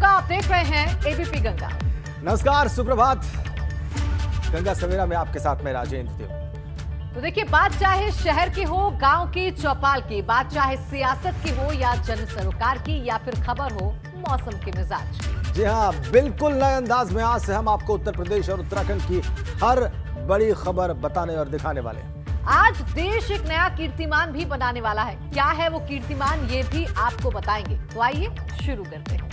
नमस्कार, आप देख रहे हैं एबीपी गंगा। नमस्कार, सुप्रभात। गंगा सवेरा में आपके साथ मैं राजेंद्र देव। तो देखिए, बात चाहे शहर की हो, गांव की, चौपाल की, बात चाहे सियासत की हो या जन सरोकार की, या फिर खबर हो मौसम के मिजाज की। जी हाँ, बिल्कुल नए अंदाज में आज से हम आपको उत्तर प्रदेश और उत्तराखंड की हर बड़ी खबर बताने और दिखाने वाले हैं। आज देश एक नया कीर्तिमान भी बनाने वाला है। क्या है वो कीर्तिमान, ये भी आपको बताएंगे। तो आइए शुरू करते हैं।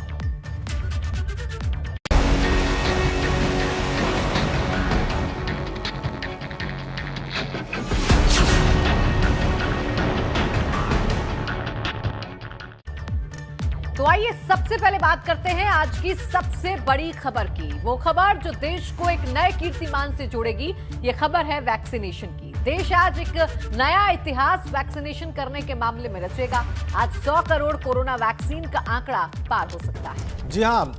तो आइए सबसे पहले बात करते हैं आज की सबसे बड़ी खबर की। वो खबर जो देश को एक नए कीर्तिमान से जोड़ेगी। ये खबर है वैक्सीनेशन की। देश आज एक नया इतिहास वैक्सीनेशन करने के मामले में रचेगा। आज 100 करोड़ कोरोना वैक्सीन का आंकड़ा पार हो सकता है। जी हाँ,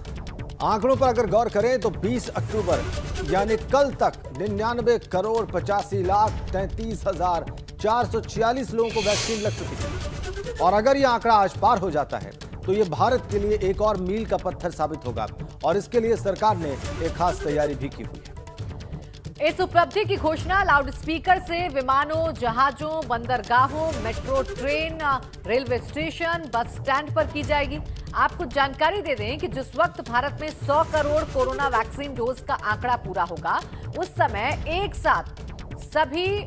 आंकड़ों पर अगर गौर करें तो 20 अक्टूबर यानी कल तक 99 करोड़ 85 लाख 33,446 लोगों को वैक्सीन लग चुकी थी। और अगर यह आंकड़ा आज पार हो जाता है तो ये भारत के लिए एक और मील का पत्थर साबित होगा और इसके लिए सरकार ने एक खास तैयारी भी की हुई है। इस उपलब्धि की घोषणा लाउड स्पीकर से विमानों, जहाजों, बंदरगाहों, metro train, railway station, bus stand पर की जाएगी। आपको जानकारी दे दें कि जिस वक्त भारत में 100 करोड़ कोरोना वैक्सीन डोज का आंकड़ा पूरा होगा, उस समय एक साथ सभी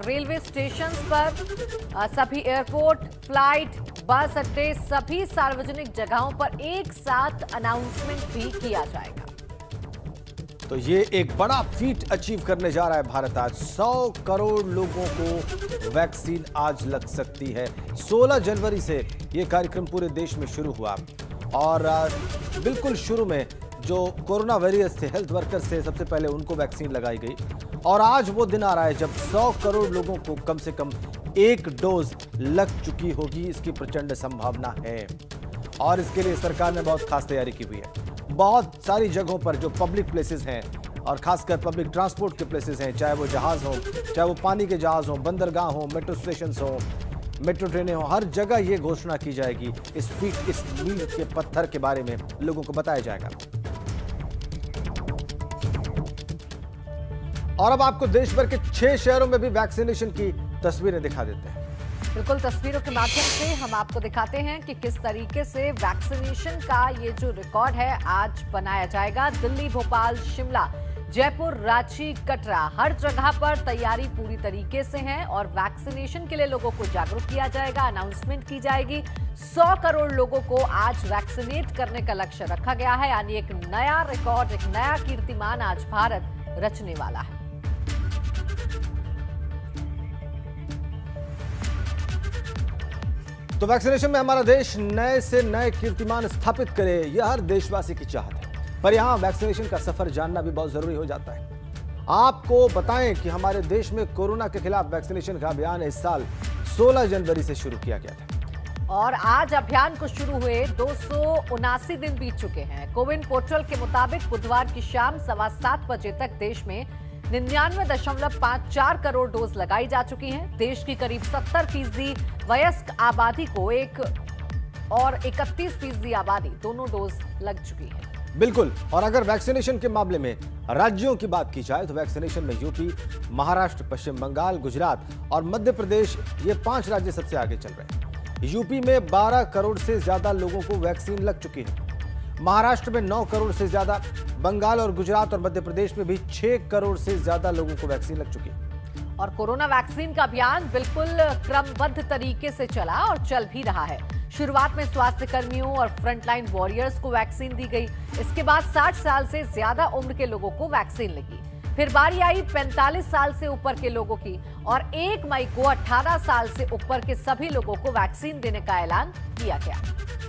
रेलवे स्टेशन पर, सभी एयरपोर्ट, फ्लाइट, बस अड्डे, सभी सार्वजनिक जगहों पर एक साथ अनाउंसमेंट भी किया जाएगा। तो ये एक बड़ा फीट अचीव करने जा रहा है भारत। आज 100 करोड़ लोगों को वैक्सीन आज लग सकती है। 16 जनवरी से ये कार्यक्रम पूरे देश में शुरू हुआ और बिल्कुल शुरू में जो कोरोना वॉरियर्स थे, हेल्थ वर्कर्स थे, सबसे पहले उनको वैक्सीन लगाई गई। और आज वो दिन आ रहा है जब 100 करोड़ लोगों को कम से कम एक डोज लग चुकी होगी। इसकी प्रचंड संभावना है और इसके लिए सरकार ने बहुत खास तैयारी की हुई है। बहुत सारी जगहों पर जो पब्लिक प्लेसेस हैं और खासकर पब्लिक ट्रांसपोर्ट के प्लेसेस हैं, चाहे वो जहाज हो, चाहे वो पानी के जहाज हो, बंदरगाह हो, मेट्रो स्टेशन हो, मेट्रो ट्रेनें हो, हर जगह ये घोषणा की जाएगी। इस मील के पत्थर के बारे में लोगों को बताया जाएगा। और अब आपको देश भर के 6 शहरों में भी वैक्सीनेशन की तस्वीरें दिखा देते हैं। बिल्कुल, तस्वीरों के माध्यम से हम आपको दिखाते हैं कि किस तरीके से वैक्सीनेशन का ये जो रिकॉर्ड है आज बनाया जाएगा। दिल्ली, भोपाल, शिमला, जयपुर, रांची, कटरा, हर जगह पर तैयारी पूरी तरीके से है और वैक्सीनेशन के लिए लोगों को जागरूक किया जाएगा, अनाउंसमेंट की जाएगी। 100 करोड़ लोगों को आज वैक्सीनेट करने का लक्ष्य रखा गया है। यानी एक नया रिकॉर्ड, एक नया कीर्तिमान आज भारत रचने वाला है। तो वैक्सीनेशन में हमारा देश नए से नए कीर्तिमान स्थापित करे, यह हर देशवासी की चाहत है। पर यहां वैक्सीनेशन का सफर जानना भी बहुत जरूरी हो जाता है। आपको बताएं कि हमारे देश में कोरोना के खिलाफ वैक्सीनेशन का अभियान इस साल 16 जनवरी से शुरू किया गया था और आज अभियान को शुरू हुए 279 दिन बीत चुके हैं। कोविन पोर्टल के मुताबिक बुधवार की शाम 7:15 बजे तक देश में 99.54 करोड़ डोज लगाई जा चुकी हैं। देश की करीब 70% वयस्क आबादी को और 31% आबादी दोनों डोज लग चुकी है। बिल्कुल। और अगर वैक्सीनेशन के मामले में राज्यों की बात की जाए तो वैक्सीनेशन में यूपी, महाराष्ट्र, पश्चिम बंगाल, गुजरात और मध्य प्रदेश, ये 5 राज्य सबसे आगे चल रहे हैं। यूपी में 12 करोड़ से ज्यादा लोगों को वैक्सीन लग चुकी है। महाराष्ट्र में 9 करोड़ से ज्यादा, बंगाल और गुजरात और मध्य प्रदेश में भी 6 करोड़ से ज्यादा लोगों को वैक्सीन लग चुकी है। और कोरोना वैक्सीन का अभियान बिल्कुल क्रमबद्ध तरीके से चला और चल भी रहा है। शुरुआत में स्वास्थ्य कर्मियों और फ्रंटलाइन वॉरियर्स को वैक्सीन दी गई। इसके बाद 60 साल से ज्यादा उम्र के लोगों को वैक्सीन लगी। फिर बारी आई 45 साल से ऊपर के लोगों की और 1 मई को 18 साल से ऊपर के सभी लोगों को वैक्सीन देने का ऐलान किया गया।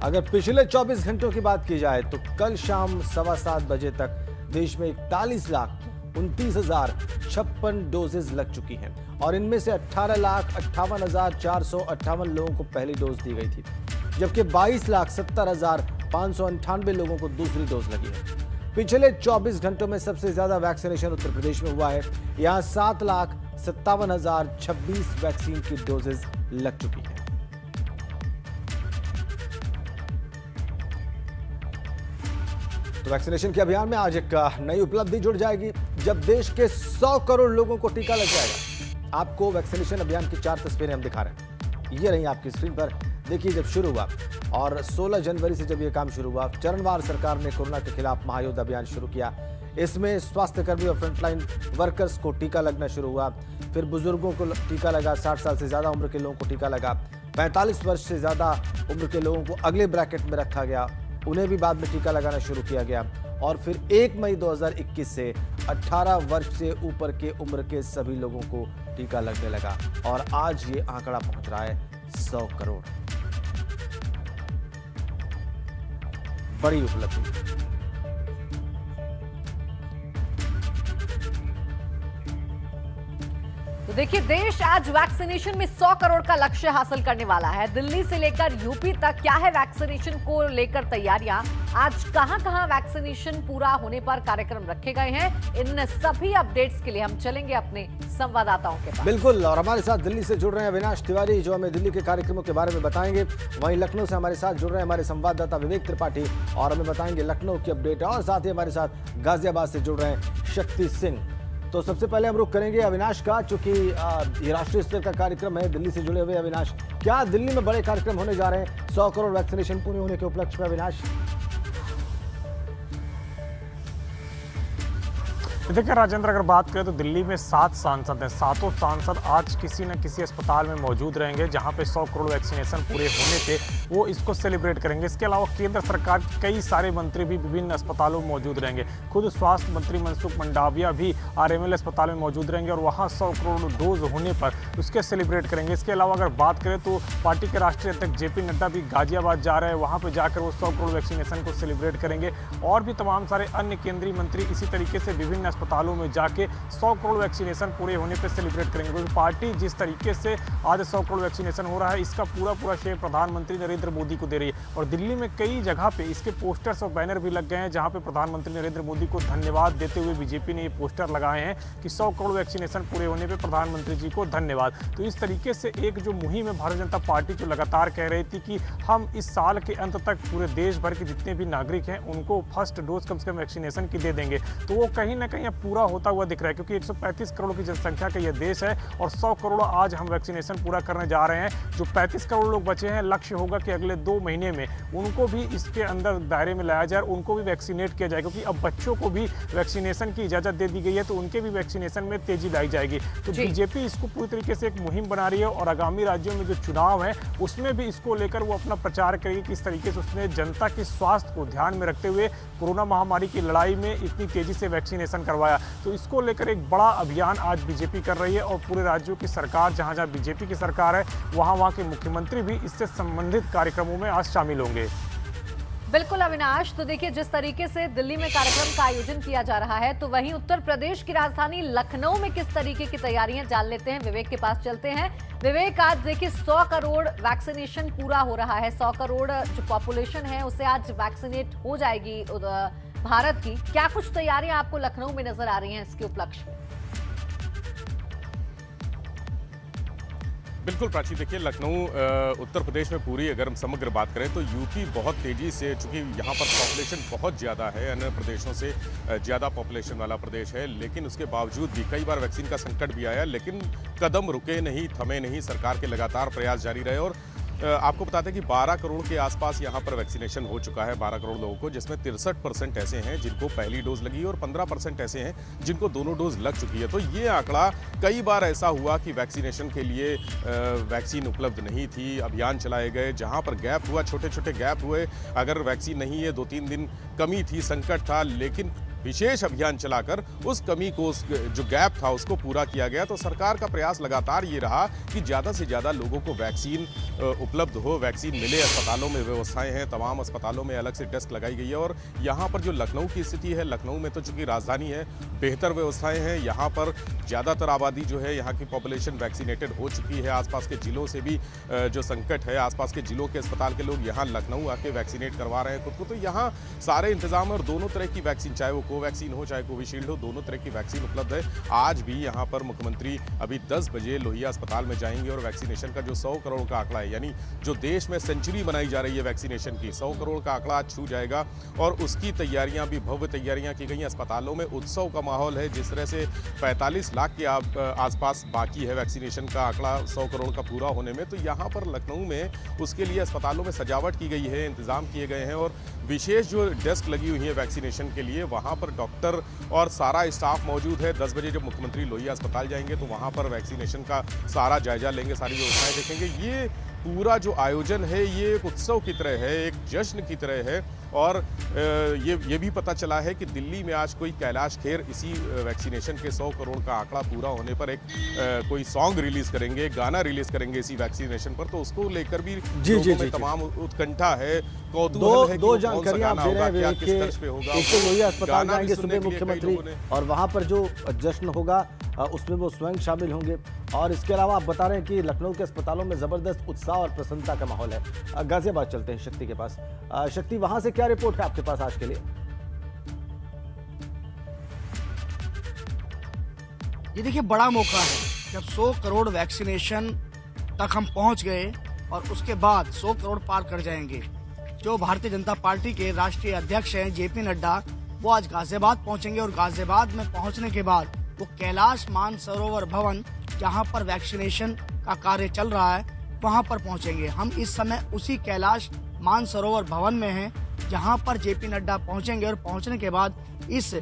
अगर पिछले 24 घंटों की बात की जाए तो कल शाम 7:15 बजे तक देश में 41,29,056 डोजेज लग चुकी हैं और इनमें से 18,58,458 लोगों को पहली डोज दी गई थी, जबकि 22,70,598 लोगों को दूसरी डोज लगी है। पिछले 24 घंटों में सबसे ज्यादा वैक्सीनेशन उत्तर प्रदेश में हुआ है। यहां 7,57,026 वैक्सीन की डोजेज लग चुकी है। तो वैक्सीनेशन के अभियान में आज एक नई उपलब्धि जुड़ जाएगी जब देश के 100 करोड़ लोगों को टीका लग जाएगा। आपको वैक्सीनेशन अभियान की 4 तस्वीरें हम दिखा रहे हैं, ये रही आपकी स्क्रीन पर। देखिए, जब शुरू हुआ और 16 जनवरी से जब ये काम शुरू हुआ, चरणवार सरकार ने कोरोना के खिलाफ महायुद्ध अभियान शुरू किया। इसमें स्वास्थ्यकर्मी और फ्रंटलाइन वर्कर्स को टीका लगना शुरू हुआ। फिर बुजुर्गों को टीका लगा, 60 साल से ज्यादा उम्र के लोगों को टीका लगा, 45 वर्ष से ज्यादा उम्र के लोगों को अगले ब्रैकेट में रखा गया, उन्हें भी बाद में टीका लगाना शुरू किया गया। और फिर 1 मई 2021 से 18 वर्ष से ऊपर के उम्र के सभी लोगों को टीका लगने लगा और आज ये आंकड़ा पहुंच रहा है 100 करोड़। बड़ी उपलब्धि। तो देखिए, देश आज वैक्सीनेशन में 100 करोड़ का लक्ष्य हासिल करने वाला है। दिल्ली से लेकर यूपी तक क्या है वैक्सीनेशन को लेकर तैयारियां, आज कहां-कहां वैक्सीनेशन पूरा होने पर कार्यक्रम रखे गए हैं, इन सभी अपडेट्स के लिए हम चलेंगे अपने संवाददाताओं के पास। बिल्कुल, और हमारे साथ दिल्ली से जुड़ रहे हैं अविनाश तिवारी, जो हमें दिल्ली के कार्यक्रमों के बारे में बताएंगे। वहीं लखनऊ से हमारे साथ जुड़ रहे हैं हमारे संवाददाता विवेक त्रिपाठी और हमें बताएंगे लखनऊ की अपडेट। और साथ ही हमारे साथ गाजियाबाद से जुड़ रहे हैं शक्ति सिंह। तो सबसे पहले हम रुख करेंगे अविनाश का, चूंकि ये राष्ट्रीय स्तर का कार्यक्रम है। दिल्ली से जुड़े हुए अविनाश, क्या दिल्ली में बड़े कार्यक्रम होने जा रहे हैं 100 करोड़ वैक्सीनेशन पूरे होने के उपलक्ष्य में? अविनाश, देखिए राजेंद्र, अगर बात करें तो दिल्ली में 7 सांसद हैं। 7 सांसद आज किसी न किसी अस्पताल में मौजूद रहेंगे जहां पे 100 करोड़ वैक्सीनेशन पूरे होने पे वो इसको सेलिब्रेट करेंगे। इसके अलावा केंद्र सरकार के कई सारे मंत्री भी विभिन्न अस्पतालों में मौजूद रहेंगे। खुद स्वास्थ्य मंत्री मनसुख मंडाविया भी RML अस्पताल में मौजूद रहेंगे और वहाँ 100 करोड़ डोज होने पर उसके सेलिब्रेट करेंगे। इसके अलावा अगर बात करें तो पार्टी के राष्ट्रीय अध्यक्ष JP नड्डा भी गाजियाबाद जा रहे हैं, वहाँ पर जाकर वो 100 करोड़ वैक्सीनेशन को सेलिब्रेट करेंगे। और भी तमाम सारे अन्य केंद्रीय मंत्री इसी तरीके से विभिन्न अस्पतालों में जाके 100 करोड़ वैक्सीनेशन पूरे होने पे सेलिब्रेट करेंगे। क्योंकि पार्टी जिस तरीके से आज 100 करोड़ वैक्सीनेशन हो रहा है, इसका पूरा श्रेय प्रधानमंत्री नरेंद्र मोदी को दे रही है। और दिल्ली में कई जगह पे इसके पोस्टर्स और बैनर भी लग गए हैं जहां पे प्रधानमंत्री नरेंद्र मोदी को धन्यवाद देते हुए बीजेपी ने ये पोस्टर लगाए हैं कि 100 करोड़ वैक्सीनेशन पूरे होने पे प्रधानमंत्री जी को धन्यवाद। तो इस तरीके से एक जो मुहिम है भारतीय जनता पार्टी जो लगातार कह रही थी कि हम इस साल के अंत तक पूरे देश भर के जितने भी नागरिक हैं उनको फर्स्ट डोज कम से कम वैक्सीनेशन की दे देंगे, तो वो कहीं ना कहीं अब पूरा होता हुआ दिख रहा है। क्योंकि 135 करोड़ की जनसंख्या का यह देश है और 100 करोड़ आज हम वैक्सीनेशन पूरा करने जा रहे हैं। जो 35 करोड़ लोग बचे हैं, लक्ष्य होगा कि अगले 2 महीने में उनको भी इसके अंदर दायरे में लाया जाए, उनको भी वैक्सीनेट किया जाए। क्योंकि अब बच्चों को भी वैक्सीनेशन की इजाजत दे दी गई है, तो उनके भी वैक्सीनेशन में तेजी लाई जाएगी। तो बीजेपी इसको पूरी तरीके से एक मुहिम बना रही है और आगामी राज्यों में जो चुनाव है उसमें भी इसको लेकर वो अपना प्रचार करेगी कि इस तरीके से उसने जनता के स्वास्थ्य को ध्यान में रखते हुए कोरोना महामारी की लड़ाई में इतनी तेजी से वैक्सीनेशन करवाया। तो इसको लेकर एक बड़ा अभियान आज बीजेपी कर रही है और पूरे राज्यों की सरकार, जहां जहां बीजेपी की सरकार है वहां के मुख्यमंत्री भी इससे संबंधित कार्यक्रमों में आज शामिल होंगे। बिल्कुल अविनाश, तो देखिए जिस तरीके से दिल्ली में कार्यक्रम का आयोजन किया जा रहा है, तो वहीं उत्तर प्रदेश की राजधानी लखनऊ में किस तरीके की तैयारियां जान लेते हैं। विवेक के पास चलते हैं। विवेक, आज देखिए 100 करोड़ वैक्सीनेशन पूरा हो रहा है। 100 करोड़ जो पॉपुलेशन है उसे आज वैक्सीनेट हो जाएगी भारत की। क्या कुछ तैयारियां आपको लखनऊ में नजर आ रही हैं इसके उपलक्ष्य में? बिल्कुल प्राची, देखिए लखनऊ उत्तर प्रदेश में पूरी अगर हम समग्र बात करें तो यूपी बहुत तेज़ी से, चूँकि यहाँ पर पॉपुलेशन बहुत ज़्यादा है, अन्य प्रदेशों से ज़्यादा पॉपुलेशन वाला प्रदेश है, लेकिन उसके बावजूद भी कई बार वैक्सीन का संकट भी आया, लेकिन कदम रुके नहीं, थमे नहीं, सरकार के लगातार प्रयास जारी रहे। और आपको बताते हैं कि 12 करोड़ के आसपास यहाँ पर वैक्सीनेशन हो चुका है, 12 करोड़ लोगों को, जिसमें 63% ऐसे हैं जिनको पहली डोज लगी और 15% ऐसे हैं जिनको दोनों डोज लग चुकी है। तो ये आंकड़ा, कई बार ऐसा हुआ कि वैक्सीनेशन के लिए वैक्सीन उपलब्ध नहीं थी, अभियान चलाए गए, जहाँ पर गैप हुआ, छोटे छोटे गैप हुए, अगर वैक्सीन नहीं है 2-3 दिन कमी थी, संकट था, लेकिन विशेष अभियान चलाकर उस कमी को, जो गैप था उसको पूरा किया गया। तो सरकार का प्रयास लगातार ये रहा कि ज़्यादा से ज़्यादा लोगों को वैक्सीन उपलब्ध हो, वैक्सीन मिले। अस्पतालों में व्यवस्थाएं हैं, तमाम अस्पतालों में अलग से डेस्क लगाई गई है। और यहाँ पर जो लखनऊ की स्थिति है, लखनऊ में तो चूँकि राजधानी है, बेहतर व्यवस्थाएं हैं। यहाँ पर ज़्यादातर आबादी जो है, यहाँ की पॉपुलेशन वैक्सीनेटेड हो चुकी है। आसपास के जिलों से भी जो संकट है, आसपास के जिलों के अस्पताल के लोग यहाँ लखनऊ आके वैक्सीनेट करवा रहे हैं खुद को। तो यहाँ सारे इंतजाम और दोनों तरह की वैक्सीन, चाहे वो कोवैक्सीन हो चाहे कोविशील्ड हो, दोनों तरह की वैक्सीन उपलब्ध है। आज भी यहाँ पर मुख्यमंत्री अभी 10 बजे लोहिया अस्पताल में जाएंगे और वैक्सीनेशन का जो 100 करोड़ का आंकड़ा है, यानी जो देश में सेंचुरी बनाई जा रही है वैक्सीनेशन की, 100 करोड़ का आंकड़ा आज छू जाएगा और उसकी तैयारियां भी, भव्य तैयारियां की गई हैं। अस्पतालों में उत्सव का माहौल है। जिस तरह से 45 लाख के आसपास बाकी है वैक्सीनेशन का आंकड़ा 100 करोड़ का पूरा होने में, तो यहाँ पर लखनऊ में उसके लिए अस्पतालों में सजावट की गई है, इंतजाम किए गए हैं और विशेष जो डेस्क लगी हुई है वैक्सीनेशन के लिए, वहाँ पर डॉक्टर और सारा स्टाफ मौजूद है। 10 बजे जब मुख्यमंत्री लोहिया अस्पताल जाएंगे तो वहाँ पर वैक्सीनेशन का सारा जायजा लेंगे, सारी व्यवस्थाएं देखेंगे। ये पूरा जो आयोजन है ये एक उत्सव की तरह है, एक जश्न की तरह है और ये भी पता चला है कि दिल्ली में आज कोई कैलाश खेर इसी वैक्सीनेशन के 100 करोड़ का आंकड़ा पूरा होने पर एक कोई सॉन्ग रिलीज करेंगे, गाना रिलीज करेंगे इसी वैक्सीनेशन पर, तो उसको लेकर भी लोगों में तमाम उत्कंठा है, कौतूहल है कि दो कौन सा जानकारियां गाना दे रहे होगा, हैं क्या वे किस तर्ज पे होगा। एक तो लोहिया अस्पताल गाना भी जाएंगे सुनने सुबह के लिए कई मुख्यमंत्री लोगों ने- और वहां पर जो जश्न होगा उसमें वो स्वयं शामिल होंगे। और इसके अलावा आप बता रहे हैं कि लखनऊ के अस्पतालों में जबरदस्त उत्साह और प्रसन्नता का माहौल है। गाजियाबाद चलते हैं शक्ति के पास। शक्ति, वहां से क्या रिपोर्ट है आपके पास आज के लिए? ये देखिए, बड़ा मौका है जब 100 करोड़ वैक्सीनेशन तक हम पहुंच गए और उसके बाद 100 करोड़ पार कर जाएंगे। जो भारतीय जनता पार्टी के राष्ट्रीय अध्यक्ष हैं जेपी नड्डा, वो आज गाजियाबाद पहुंचेंगे और गाजियाबाद में पहुंचने के बाद वो कैलाश मानसरोवर भवन, जहां पर वैक्सीनेशन का कार्य चल रहा है, वहां पर पहुंचेंगे। हम इस समय उसी कैलाश मानसरोवर भवन में हैं, जहां पर जेपी नड्डा पहुंचेंगे और पहुंचने के बाद इस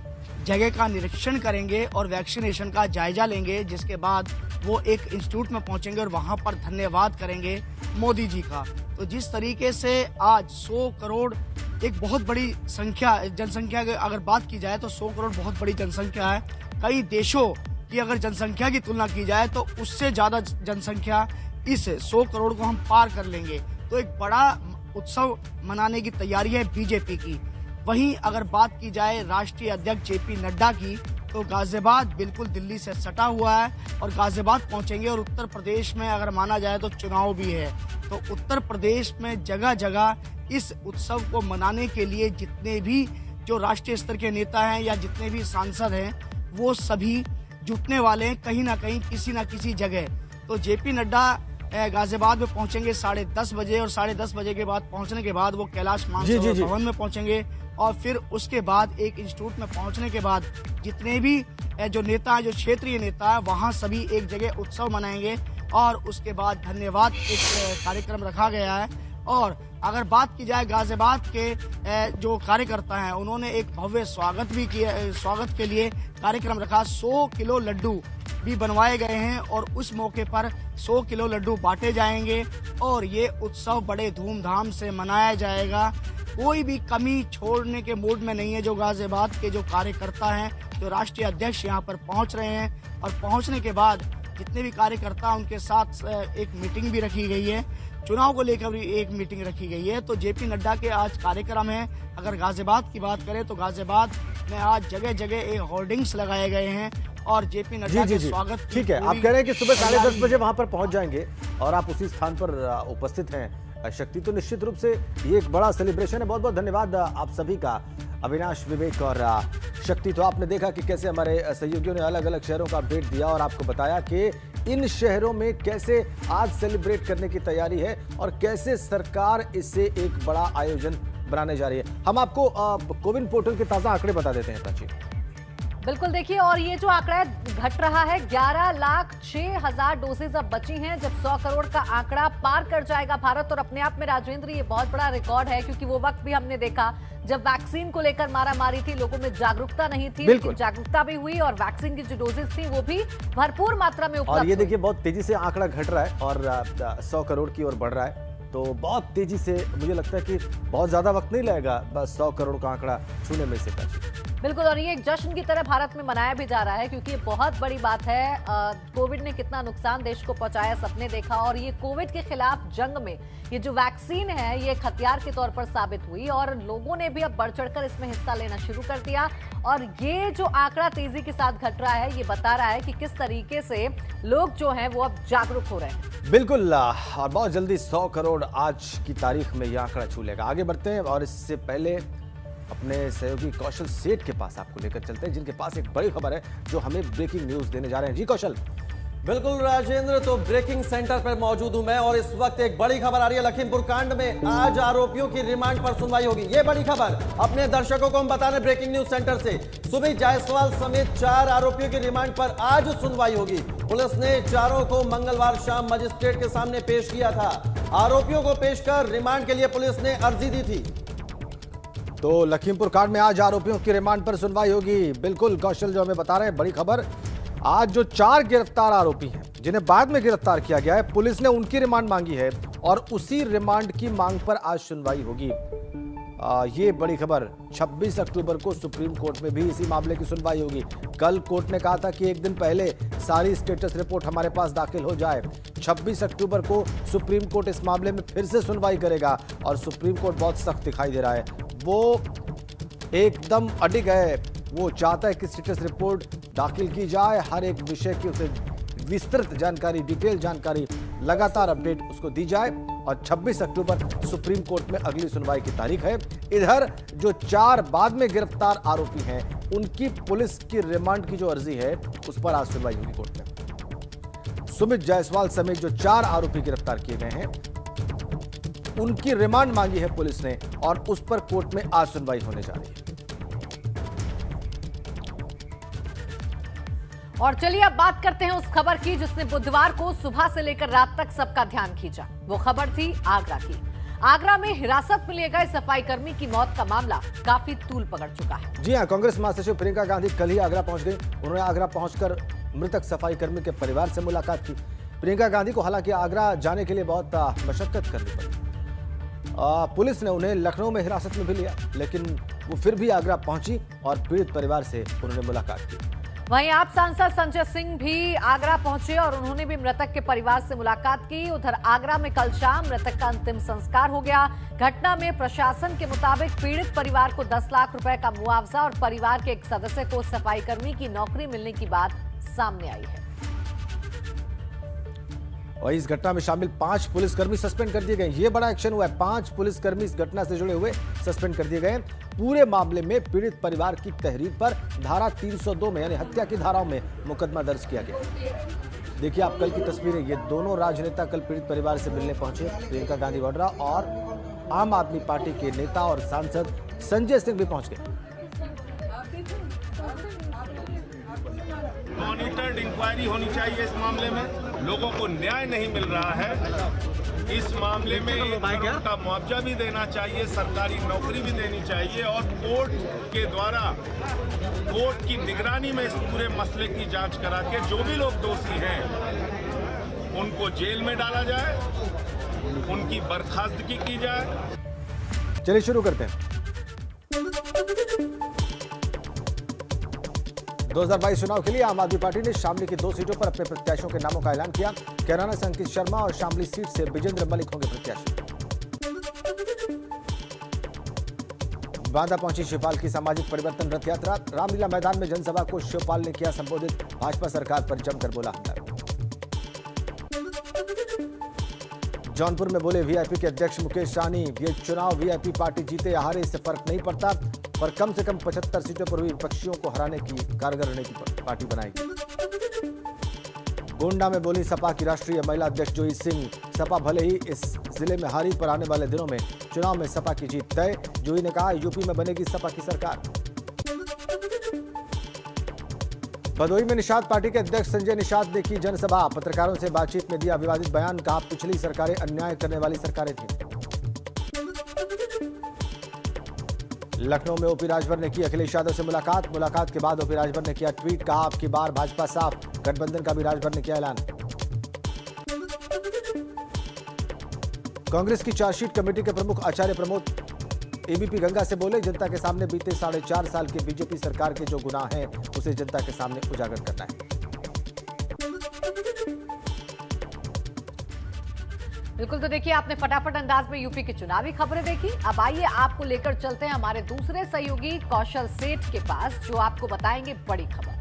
जगह का निरीक्षण करेंगे और वैक्सीनेशन का जायजा लेंगे, जिसके बाद वो एक इंस्टीट्यूट में पहुंचेंगे और वहां पर धन्यवाद करेंगे मोदी जी का। तो जिस तरीके से आज 100 करोड़ एक बहुत बड़ी संख्या, जनसंख्या की अगर बात की जाए तो 100 करोड़ बहुत बड़ी जनसंख्या है। कई देशों की अगर जनसंख्या की तुलना की जाए तो उससे ज्यादा जनसंख्या इस 100 करोड़ को हम पार कर लेंगे। तो एक बड़ा उत्सव मनाने की तैयारी है बीजेपी की। वहीं अगर बात की जाए राष्ट्रीय अध्यक्ष जेपी नड्डा की, तो गाजियाबाद बिल्कुल दिल्ली से सटा हुआ है और गाजियाबाद पहुंचेंगे। और उत्तर प्रदेश में अगर माना जाए तो चुनाव भी है, तो उत्तर प्रदेश में जगह जगह इस उत्सव को मनाने के लिए जितने भी जो राष्ट्रीय स्तर के नेता हैं या जितने भी सांसद हैं, वो सभी जुटने वाले हैं कहीं ना कहीं, किसी ना किसी जगह। तो जेपी नड्डा गाजियाबाद में पहुंचेंगे 10:30 बजे और 10:30 बजे के बाद पहुंचने के बाद वो कैलाश मानसरोवर भवन में पहुंचेंगे और फिर उसके बाद एक इंस्टीट्यूट में पहुंचने के बाद जितने भी जो नेता हैं, जो क्षेत्रीय नेता है, वहां सभी एक जगह उत्सव मनाएंगे और उसके बाद धन्यवाद एक कार्यक्रम रखा गया है। और अगर बात की जाए गाजियाबाद के जो कार्यकर्ता हैं, उन्होंने एक भव्य स्वागत भी किया, स्वागत के लिए कार्यक्रम रखा। 100 किलो लड्डू भी बनवाए गए हैं और उस मौके पर 100 किलो लड्डू बांटे जाएंगे और ये उत्सव बड़े धूमधाम से मनाया जाएगा। कोई भी कमी छोड़ने के मूड में नहीं है जो गाजियाबाद के जो कार्यकर्ता हैं, जो राष्ट्रीय अध्यक्ष यहाँ पर पहुँच रहे हैं। और पहुँचने के बाद जितने भी कार्यकर्ता, उनके साथ एक मीटिंग भी रखी गई है, चुनाव को लेकर भी एक मीटिंग रखी गई है। तो जेपी नड्डा के आज कार्यक्रम है। अगर गाजियाबाद की बात करें तो गाजियाबाद में आज जगह जगह होर्डिंग्स लगाए गए हैं और जेपी नड्डा के स्वागत। ठीक है, आप कह रहे हैं कि सुबह 10:30 बजे वहां पर पहुंच जाएंगे और आप उसी स्थान पर उपस्थित हैं शक्ति, तो निश्चित रूप से ये एक बड़ा सेलिब्रेशन है। बहुत बहुत धन्यवाद आप सभी का, अविनाश, विवेक और शक्ति। तो आपने देखा कि कैसे हमारे सहयोगियों ने अलग अलग शहरों का अपडेट दिया और आपको बताया कि इन शहरों में कैसे आज सेलिब्रेट करने की तैयारी है और कैसे सरकार इससे एक बड़ा आयोजन बनाने जा रही है। हम आपको कोविन पोर्टल के ताजा आंकड़े बता देते हैं प्राची। बिल्कुल, देखिए, और ये जो आंकड़ा घट रहा है, 11,06,000 डोजेज अब बची हैं जब 100 करोड़ का आंकड़ा पार कर जाएगा भारत। और अपने आप में राजेंद्र ये बहुत बड़ा रिकॉर्ड है, क्योंकि वो वक्त भी हमने देखा जब वैक्सीन को लेकर मारामारी थी, लोगों में जागरूकता नहीं थी, लेकिन जागरूकता भी हुई और वैक्सीन की जो डोजेज थी वो भी भरपूर मात्रा में उपलब्ध। और ये देखिए, बहुत तेजी से आंकड़ा घट रहा है और 100 करोड़ की ओर बढ़ रहा है। तो बहुत तेजी से, मुझे लगता है कि बहुत ज्यादा वक्त नहीं लगेगा बस 100 करोड़ का आंकड़ा छूने में से। बिल्कुल, और ये एक जश्न की तरह भारत में मनाया भी जा रहा है, क्योंकि ये बहुत बड़ी बात है। कोविड ने कितना नुकसान देश को पहुंचाया सबने देखा, और ये कोविड के खिलाफ जंग में ये जो वैक्सीन है ये एक हथियार के तौर पर साबित हुई और लोगों ने भी अब बढ़ चढ़कर इसमें हिस्सा लेना शुरू कर दिया। और ये जो आंकड़ा तेजी के साथ घट रहा है, ये बता रहा है कि किस तरीके से लोग जो हैं वो अब जागरूक हो रहे हैं। बिल्कुल, और बहुत जल्दी 100 करोड़ आज की तारीख में यह आंकड़ा छू लेगा। आगे बढ़ते हैं और इससे पहले अपने सहयोगी कौशल सेठ के पास आपको लेकर चलते हैं, जिनके पास एक बड़ी खबर है जो हमें ब्रेकिंग न्यूज देने जा रहे हैं। जी कौशल। बिल्कुल राजेंद्र, तो ब्रेकिंग सेंटर पर मौजूद हूं मैं और इस वक्त एक बड़ी खबर आ रही है। लखीमपुर कांड में आज आरोपियों की रिमांड पर सुनवाई होगी। ये बड़ी खबर अपने दर्शकों को हम बता रहे ब्रेकिंग न्यूज सेंटर से। सुमित जायसवाल समेत 4 आरोपियों की रिमांड पर आज सुनवाई होगी। पुलिस ने चारों को मंगलवार शाम मजिस्ट्रेट के सामने पेश किया था। आरोपियों को पेश कर रिमांड के लिए पुलिस ने अर्जी दी थी। तो लखीमपुर कांड में आज आरोपियों की रिमांड पर सुनवाई होगी। बिल्कुल कौशल, जो हमें बता रहे हैं बड़ी खबर, आज जो 4 गिरफ्तार आरोपी हैं जिन्हें बाद में गिरफ्तार किया गया है, पुलिस ने उनकी रिमांड मांगी है और उसी रिमांड की मांग पर आज सुनवाई होगी। ये बड़ी खबर। 26 अक्टूबर को सुप्रीम कोर्ट में भी इसी मामले की सुनवाई होगी। कल कोर्ट ने कहा था कि एक दिन पहले सारी स्टेटस रिपोर्ट हमारे पास दाखिल हो जाए। 26 अक्टूबर को सुप्रीम कोर्ट इस मामले में फिर से सुनवाई करेगा और सुप्रीम कोर्ट बहुत सख्त दिखाई दे रहा है। वो एकदम अडिग है, वो चाहता है कि स्टेटस रिपोर्ट दाखिल की जाए, हर एक विषय की उसे विस्तृत जानकारी, डिटेल जानकारी, लगातार अपडेट उसको दी जाए और 26 अक्टूबर सुप्रीम कोर्ट में अगली सुनवाई की तारीख है। इधर जो 4 बाद में गिरफ्तार आरोपी हैं, उनकी पुलिस की रिमांड की जो अर्जी है उस पर आज सुनवाई होगी कोर्ट में। सुमित जायसवाल समेत जो 4 आरोपी गिरफ्तार किए गए हैं, उनकी रिमांड मांगी है पुलिस ने और उस पर कोर्ट में आज सुनवाई होने जा रही है। और चलिए अब बात करते हैं उस खबर की जिसने बुधवार को सुबह से लेकर रात तक सबका ध्यान खींचा। वो खबर थी आगरा की। आगरा में हिरासत में लिए गए सफाई कर्मी की मौत का मामला काफी तूल पकड़ चुका है। जी हां, कांग्रेस महासचिव प्रियंका गांधी कल ही आगरा पहुंच गई। उन्होंने आगरा पहुंचकर मृतक सफाई कर्मी के परिवार से मुलाकात की। प्रियंका गांधी को हालांकि आगरा जाने के लिए बहुत मशक्कत करनी पड़ी। पुलिस ने उन्हें लखनऊ में हिरासत में भी लिया, लेकिन वो फिर भी आगरा पहुंची और पीड़ित परिवार से उन्होंने मुलाकात की। वहीं आप सांसद संजय सिंह भी आगरा पहुंचे और उन्होंने भी मृतक के परिवार से मुलाकात की। उधर आगरा में कल शाम मृतक का अंतिम संस्कार हो गया। घटना में प्रशासन के मुताबिक पीड़ित परिवार को 10 लाख रुपए का मुआवजा और परिवार के एक सदस्य को सफाई कर्मी की नौकरी मिलने की बात सामने आई है। और इस घटना में शामिल 5 पुलिसकर्मी सस्पेंड कर दिए गए। ये बड़ा एक्शन हुआ है। 5 पुलिसकर्मी इस घटना से जुड़े हुए सस्पेंड कर दिए गए। पूरे मामले में पीड़ित परिवार की तहरीर पर धारा 302 में यानी हत्या की धाराओं में मुकदमा दर्ज किया गया। देखिए आप कल की तस्वीरें, ये दोनों राजनेता कल पीड़ित परिवार से मिलने पहुंचे। प्रियंका गांधी वाड्रा और आम आदमी पार्टी के नेता और सांसद संजय सिंह भी पहुंच गए। मॉनिटर्ड इंक्वायरी होनी चाहिए इस मामले में। लोगों को न्याय नहीं मिल रहा है। इस मामले में 1 करोड़ का मुआवजा भी देना चाहिए, सरकारी नौकरी भी देनी चाहिए और कोर्ट के द्वारा कोर्ट की निगरानी में इस पूरे मसले की जांच करा के जो भी लोग दोषी हैं उनको जेल में डाला जाए, उनकी बर्खास्तगी की जाए। चलिए शुरू करते हैं। 2022 चुनाव के लिए आम आदमी पार्टी ने शामली की 2 सीटों पर अपने प्रत्याशियों के नामों का ऐलान किया। कैराना से अंकित शर्मा और शामली सीट से विजेंद्र मलिक होंगे प्रत्याशी। बांदा पहुंची शिवपाल की सामाजिक परिवर्तन रथ यात्रा। रामलीला मैदान में जनसभा को शिवपाल ने किया संबोधित। भाजपा सरकार पर जमकर बोला हमला। जौनपुर में बोले वीआईपी के अध्यक्ष मुकेश सहनी, ये चुनाव वीआईपी पार्टी जीते या हारे इससे फर्क नहीं पड़ता, पर कम से कम 75 सीटों पर हुई विपक्षियों को हराने की कारगर रणनीति पार्टी बनाएगी। गोंडा में बोली सपा की राष्ट्रीय महिला अध्यक्ष जोई सिंह, सपा भले ही इस जिले में हारी पर आने वाले दिनों में चुनाव में सपा की जीत तय। जोई ने कहा यूपी में बनेगी सपा की सरकार। भदोही में निषाद पार्टी के अध्यक्ष संजय निषाद ने की जनसभा। पत्रकारों से बातचीत में दिया विवादित बयान, कहा पिछली सरकारें अन्याय करने वाली सरकारें थीं। लखनऊ में ओपी राजभर ने की अखिलेश यादव से मुलाकात के बाद ओपी राजभर ने किया ट्वीट, कहा अब की बार भाजपा साफ। गठबंधन का भी राजभर ने किया ऐलान। कांग्रेस की चार्जशीट कमेटी के प्रमुख आचार्य प्रमोद एबीपी गंगा से बोले, जनता के सामने बीते 4.5 साल के बीजेपी सरकार के जो गुनाह हैं उसे जनता के सामने उजागर करना है। बिल्कुल, तो देखिए आपने फटाफट अंदाज में यूपी की चुनावी खबरें देखी। अब आइए आपको लेकर चलते हैं हमारे दूसरे सहयोगी कौशल सेठ के पास, जो आपको बताएंगे बड़ी खबर।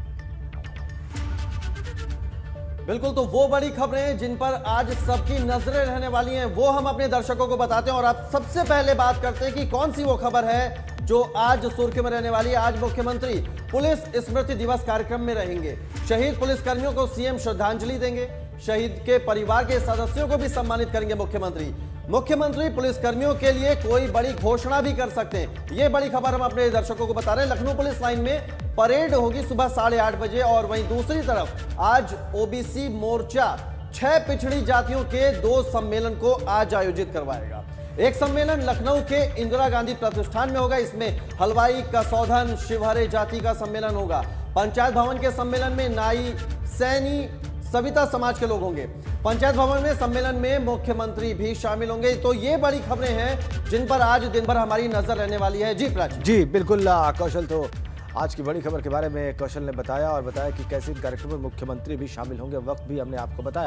बिल्कुल, तो वो बड़ी खबरें जिन पर आज सबकी नजरें रहने वाली हैं वो हम अपने दर्शकों को बताते हैं और आप सबसे पहले बात करते हैं कि कौन सी वो खबर है जो आज सुर्खी में रहने वाली है। आज मुख्यमंत्री पुलिस स्मृति दिवस कार्यक्रम में रहेंगे। शहीद पुलिसकर्मियों को सीएम श्रद्धांजलि देंगे। शहीद के परिवार के सदस्यों को भी सम्मानित करेंगे मुख्यमंत्री पुलिसकर्मियों के लिए कोई बड़ी घोषणा भी कर सकते हैं। ये बड़ी खबर हम अपने दर्शकों को बता रहे हैं। लखनऊ पुलिस लाइन में परेड होगी सुबह 8:30 बजे और वहीं दूसरी तरफ आज ओबीसी मोर्चा 6 पिछड़ी जातियों के 2 सम्मेलन को आज आयोजित करवाएगा। एक सम्मेलन लखनऊ के इंदिरा गांधी प्रतिष्ठान में होगा। इसमें हलवाई, कसौधन, शिवहरे जाति का सम्मेलन होगा। पंचायत भवन के सम्मेलन में नाई, सैनी, सविता समाज के लोग होंगे। पंचायत भवन में सम्मेलन में मुख्यमंत्री भी शामिल होंगे। तो ये बड़ी खबरें हैं जिन पर आज दिन भर हमारी नजर रहने वाली है। जी प्राची। जी बिल्कुल कौशल, तो आज की बड़ी खबर के बारे में कौशल ने बताया और बताया कि कैसे इन कार्यक्रम में मुख्यमंत्री भी शामिल होंगे। वक्त भी हमने आपको बताया।